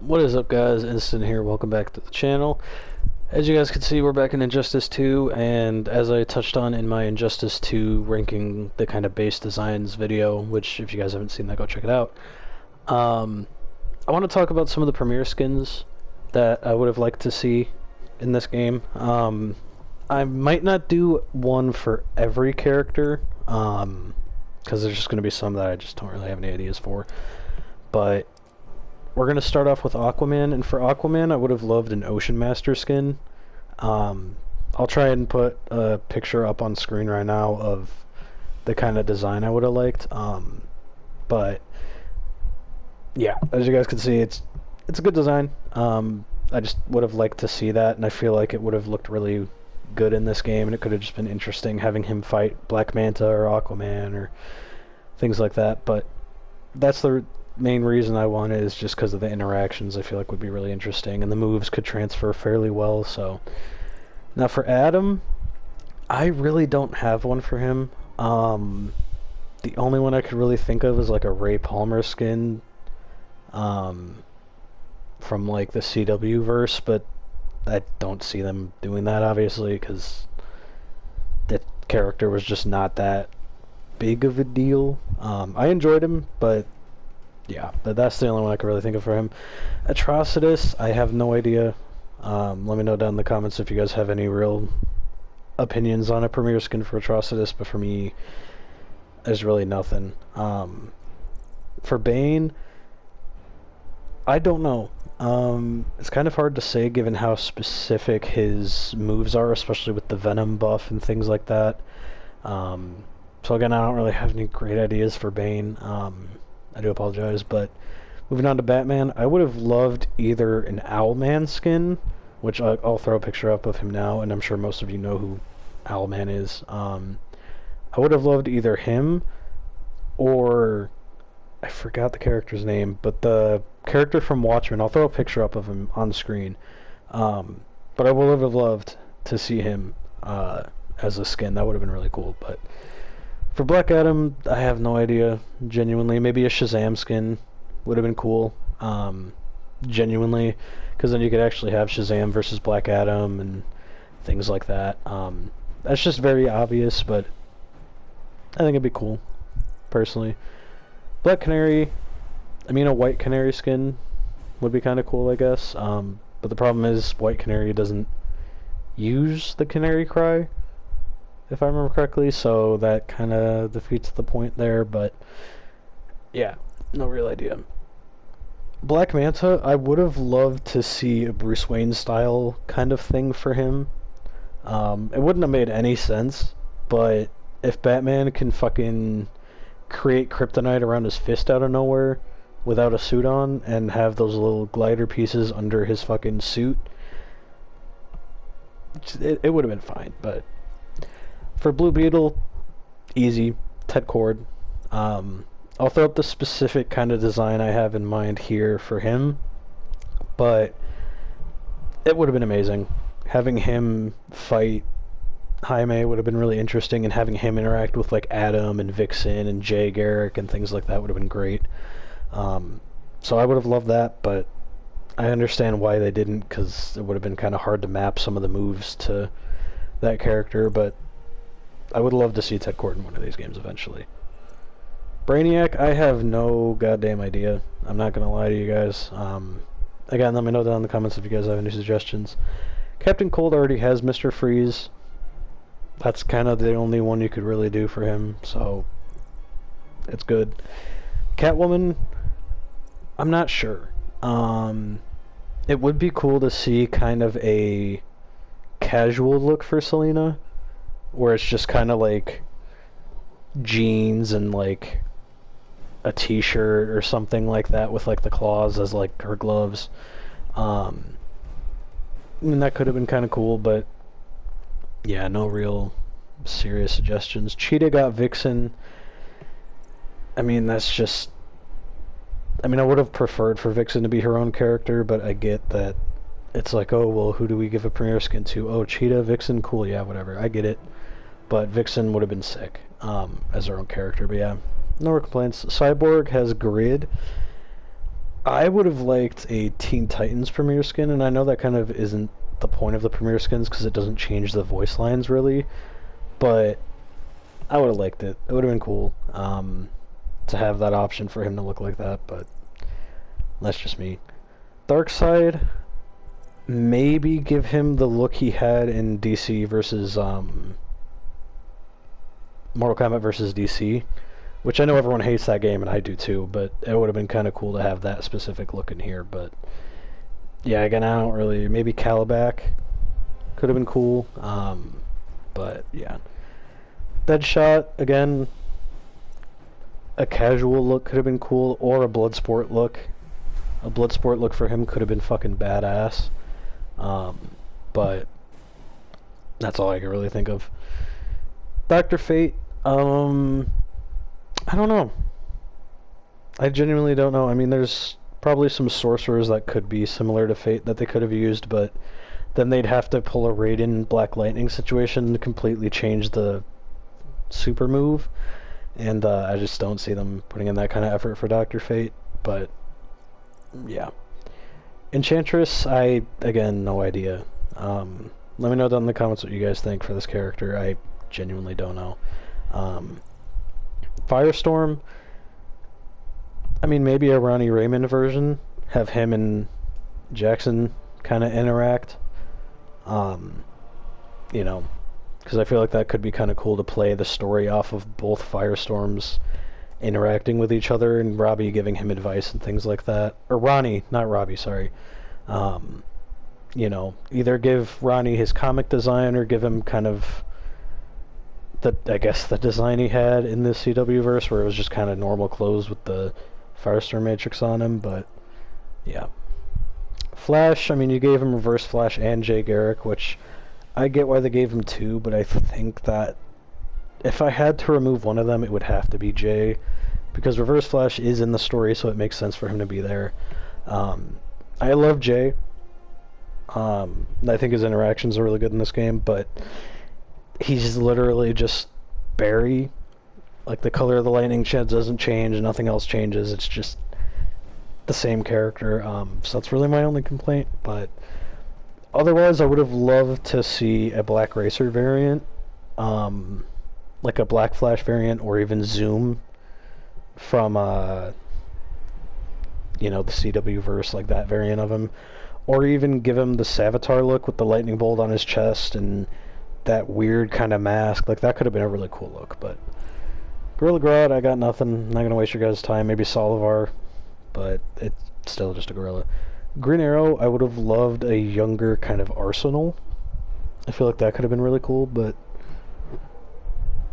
What is up, guys? Instant here. Welcome back to the channel. As you guys can see, we're back in Injustice 2, and as I touched on in my Injustice 2 ranking the kind of base designs video, which if you guys haven't seen that, go check it out. I want to talk about some of the premiere skins that I would have liked to see in this game. I might not do one for every character, because there's just going to be some that I just don't really have any ideas for. But we're going to start off with Aquaman, and for Aquaman, I would have loved an Ocean Master skin. I'll try and put a picture up on screen right now of the kind of design I would have liked. But yeah, as you guys can see, it's a good design. I just would have liked to see that, and I feel like it would have looked really good in this game, and it could have just been interesting having him fight Black Manta or Aquaman or things like that. But that's the main reason I want it, is just because of the interactions. I feel like would be really interesting, and the moves could transfer fairly well. So now for Adam, I really don't have one for him. The only one I could really think of is like a Ray Palmer skin from like the CW verse, but I don't see them doing that, obviously, because that character was just not that big of a deal. I enjoyed him, but yeah, that's the only one I could really think of for him. Atrocitus, I have no idea. Let me know down in the comments if you guys have any real opinions on a premiere skin for Atrocitus, but for me, there's really nothing. For Bane, I don't know. It's kind of hard to say given how specific his moves are, especially with the Venom buff and things like that. So again, I don't really have any great ideas for Bane. I do apologize, but moving on to Batman, I would have loved either an Owlman skin, which I'll throw a picture up of him now, and I'm sure most of you know who Owlman is. I would have loved either him or I forgot the character's name, but the character from Watchmen. I'll throw a picture up of him on screen. But I would have loved to see him as a skin. That would have been really cool. But for Black Adam, I have no idea. Genuinely, maybe a Shazam skin would have been cool. Genuinely, because then you could actually have Shazam versus Black Adam and things like that. That's just very obvious, but I think it'd be cool, personally. Black Canary, I mean, a White Canary skin would be kind of cool, I guess. But the problem is, White Canary doesn't use the Canary Cry, if I remember correctly, so that kind of defeats the point there. But yeah, no real idea. Black Manta, I would have loved to see a Bruce Wayne style kind of thing for him. It wouldn't have made any sense, but if Batman can fucking create kryptonite around his fist out of nowhere without a suit on and have those little glider pieces under his fucking suit, it would have been fine. But for Blue Beetle, easy, Tet Cord. I'll throw up the specific kind of design I have in mind here for him, but it would have been amazing. Having him fight Jaime would have been really interesting, and having him interact with like Adam and Vixen and Jay Garrick and things like that would have been great. So I would have loved that, but I understand why they didn't, because it would have been kind of hard to map some of the moves to that character. But I would love to see Tet Cord in one of these games eventually. Brainiac, I have no goddamn idea. I'm not gonna lie to you guys. Again, let me know down in the comments if you guys have any suggestions. Captain Cold already has Mr. Freeze. That's kind of the only one you could really do for him, so it's good. Catwoman, I'm not sure. It would be cool to see kind of a casual look for Selena, where it's just kind of like jeans and like a t-shirt or something like that with like the claws as like her gloves. I mean, that could have been kind of cool, but yeah, no real serious suggestions. Cheetah got Vixen. I mean, that's just... I mean, I would have preferred for Vixen to be her own character, but I get that it's like, oh, well, who do we give a premiere skin to? Oh, Cheetah, Vixen, cool, yeah, whatever. I get it. But Vixen would have been sick as her own character, but yeah, no complaints. Cyborg has Grid. I would have liked a Teen Titans premiere skin, and I know that kind of isn't the point of the premiere skins because it doesn't change the voice lines really, but I would have liked it. It would have been cool to have that option for him to look like that, but that's just me. Darkseid, maybe give him the look he had in DC versus Mortal Kombat versus DC, which I know everyone hates that game and I do too, but it would have been kind of cool to have that specific look in here. But yeah, again, I don't really. Maybe Calabac could have been cool, but yeah, Deadshot again. A casual look could have been cool, or a Bloodsport look. A Bloodsport look for him could have been fucking badass. But that's all I can really think of. Dr. Fate, I don't know. I genuinely don't know. I mean, there's probably some sorcerers that could be similar to Fate that they could have used, but then they'd have to pull a Raiden Black Lightning situation to completely change the super move, and I just don't see them putting in that kind of effort for Dr. Fate, but yeah. Enchantress, again, no idea. Let me know down in the comments what you guys think for this character. I genuinely don't know. Firestorm, I mean, maybe a Ronnie Raymond version. Have him and Jackson kind of interact. You know, because I feel like that could be kind of cool to play the story off of both Firestorms interacting with each other and Robbie giving him advice and things like that. Or Ronnie, not Robbie, sorry. You know, either give Ronnie his comic design or give him kind of I guess the design he had in the CW verse where it was just kind of normal clothes with the Firestorm Matrix on him, but yeah. Flash, I mean, you gave him Reverse Flash and Jay Garrick, which I get why they gave him two, but I think that if I had to remove one of them, it would have to be Jay, because Reverse Flash is in the story, so it makes sense for him to be there. I love Jay. I think his interactions are really good in this game, but he's literally just Barry. Like, the color of the lightning sheds doesn't change, nothing else changes, it's just the same character. So that's really my only complaint, but otherwise I would have loved to see a Black Racer variant, like a Black Flash variant, or even Zoom from you know, the CW verse, like that variant of him, or even give him the Savitar look with the lightning bolt on his chest and that weird kind of mask. Like, that could have been a really cool look. But Gorilla Grodd, I got nothing. I'm not gonna waste your guys' time. Maybe Solivar, but it's still just a gorilla. Green Arrow, I would have loved a younger kind of Arsenal. I feel like that could have been really cool, but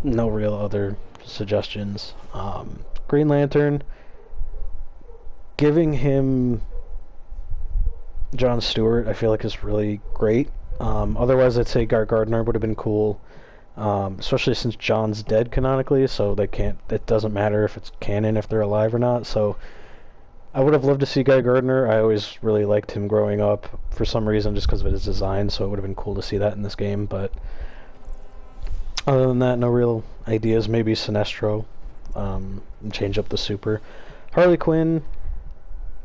no real other suggestions. Green Lantern, giving him Jon Stewart, I feel like is really great. Otherwise, I'd say Guy Gardner would have been cool, especially since John's dead canonically, so they can't. It doesn't matter if it's canon if they're alive or not. So I would have loved to see Guy Gardner. I always really liked him growing up for some reason, just because of his design. So it would have been cool to see that in this game. But other than that, no real ideas. Maybe Sinestro, and change up the super. Harley Quinn,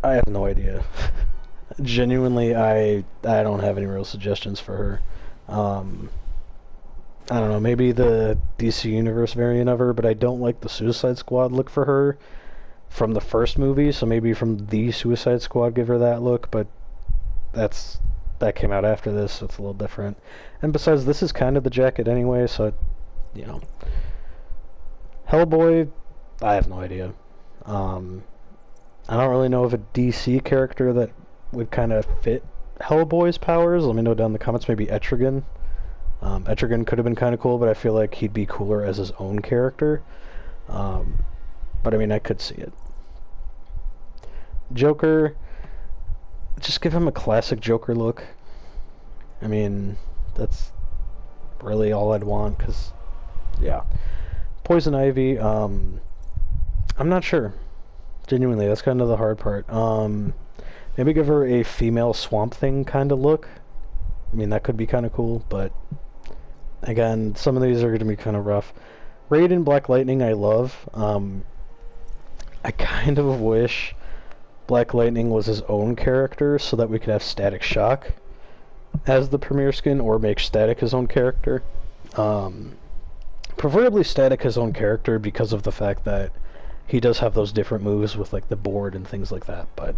I have no idea. Genuinely, I don't have any real suggestions for her. I don't know, maybe the DC Universe variant of her, but I don't like the Suicide Squad look for her from the first movie, so maybe from the Suicide Squad give her that look, but that came out after this, so it's a little different. And besides, this is kind of the jacket anyway, so, you know. Hellboy, I have no idea. I don't really know of a DC character that would kind of fit Hellboy's powers. Let me know down in the comments. Maybe Etrigan. Etrigan could have been kind of cool, but I feel like he'd be cooler as his own character. But I mean, I could see it. Joker, just give him a classic Joker look. I mean, that's really all I'd want, because, yeah. Poison Ivy, I'm not sure. Genuinely, that's kind of the hard part. Maybe give her a female Swamp Thing kind of look. I mean, that could be kind of cool, but again, some of these are going to be kind of rough. Raiden Black Lightning, I love. I kind of wish Black Lightning was his own character so that we could have Static Shock as the premier skin, or make Static his own character. Preferably Static his own character because of the fact that he does have those different moves with like the board and things like that. But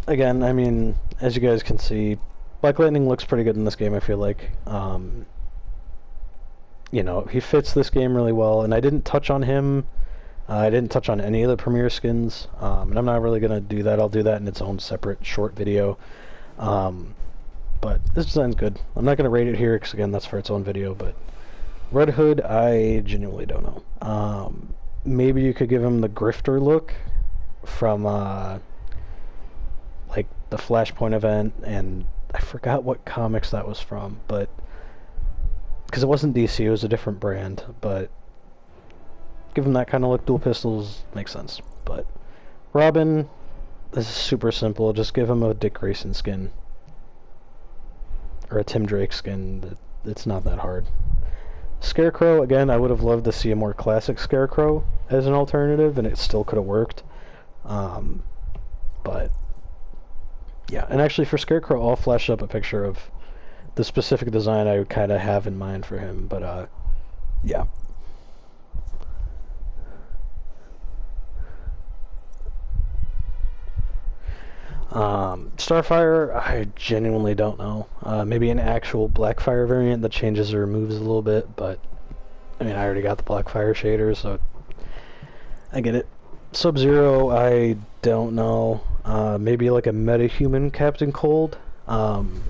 again, I mean, as you guys can see, Black Lightning looks pretty good in this game, I feel like. You know, he fits this game really well, and I didn't touch on him. I didn't touch on any of the premier skins, and I'm not really going to do that. I'll do that in its own separate short video. But this design's good. I'm not going to rate it here because, again, that's for its own video, but Red Hood, I genuinely don't know. Maybe you could give him the Grifter look from, like, the Flashpoint event, and I forgot what comics that was from, but because it wasn't DC, it was a different brand, but give him that kind of look. Dual pistols makes sense. But Robin, this is super simple. Just give him a Dick Grayson skin or a Tim Drake skin. It's not that hard. Scarecrow, again, I would have loved to see a more classic Scarecrow as an alternative, and it still could have worked. But yeah, and actually for Scarecrow, I'll flash up a picture of the specific design I kind of have in mind for him. But yeah. Starfire, I genuinely don't know. Maybe an actual Blackfire variant that changes or moves a little bit, but I mean, I already got the Blackfire shader, so I get it. Sub-Zero, I don't know. Maybe like a metahuman Captain Cold, and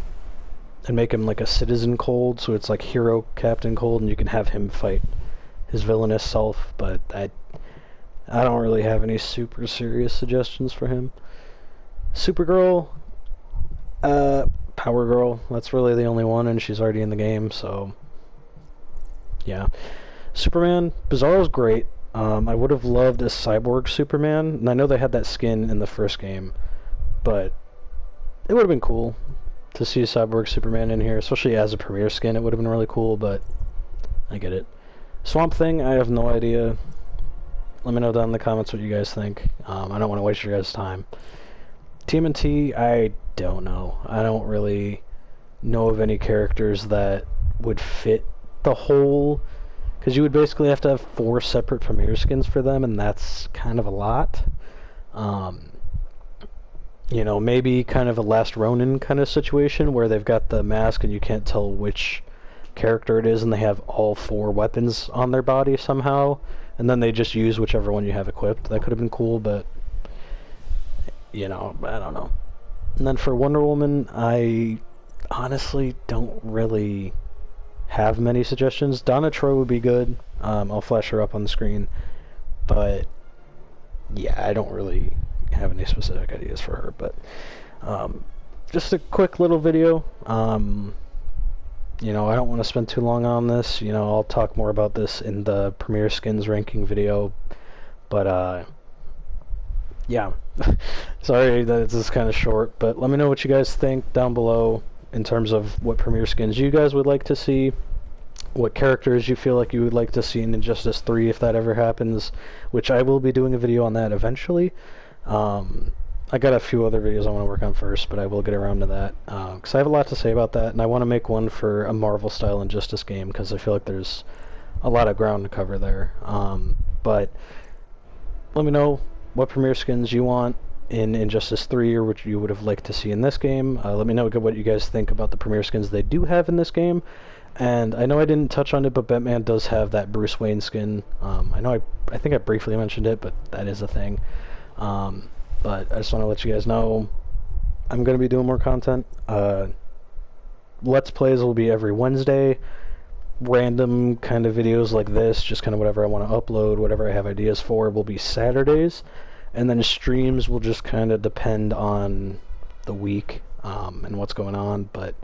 make him like a Citizen Cold, so it's like Hero Captain Cold, and you can have him fight his villainous self, but I don't really have any super serious suggestions for him. Supergirl, Power Girl, that's really the only one, and she's already in the game, so yeah. Superman, Bizarro's great. I would have loved a Cyborg Superman, and I know they had that skin in the first game, but it would have been cool to see a Cyborg Superman in here, especially as a premiere skin. It would have been really cool, but I get it. Swamp Thing, I have no idea. Let me know down in the comments what you guys think. I don't want to waste your guys' time. TMNT, I don't know. I don't really know of any characters that would fit the whole, because you would basically have to have 4 separate premiere skins for them, and that's kind of a lot. You know, maybe kind of a Last Ronin kind of situation where they've got the mask and you can't tell which character it is, and they have all 4 weapons on their body somehow, and then they just use whichever one you have equipped. That could have been cool, but you know, I don't know. And then for Wonder Woman, I honestly don't really have many suggestions. Donna Troy would be good. I'll flash her up on the screen. But yeah, I don't really have any specific ideas for her. But just a quick little video. You know, I don't want to spend too long on this. You know, I'll talk more about this in the Premier Skins ranking video. But yeah. Sorry that it's kind of short, but let me know what you guys think down below in terms of what premiere skins you guys would like to see, what characters you feel like you would like to see in Injustice 3 if that ever happens, which I will be doing a video on that eventually. I got a few other videos I want to work on first, but I will get around to that, because I have a lot to say about that, and I want to make one for a Marvel-style Injustice game, because I feel like there's a lot of ground to cover there. But let me know what premiere skins you want in Injustice 3 or which you would have liked to see in this game. Let me know what you guys think about the premiere skins they do have in this game. And I know I didn't touch on it, but Batman does have that Bruce Wayne skin. I think I briefly mentioned it, but that is a thing. But I just want to let you guys know I'm going to be doing more content. Let's Plays will be every Wednesday. Random kind of videos like this, just kind of whatever I want to upload, whatever I have ideas for, will be Saturdays, and then streams will just kind of depend on the week and what's going on. But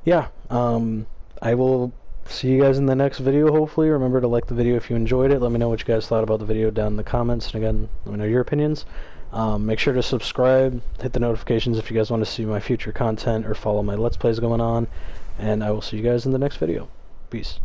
yeah, I will see you guys in the next video, hopefully. Remember to like the video if you enjoyed it. Let me know what you guys thought about the video down in the comments, and again, let me know your opinions. Make sure to subscribe, hit the notifications if you guys want to see my future content or follow my Let's Plays going on. And I will see you guys in the next video. Peace.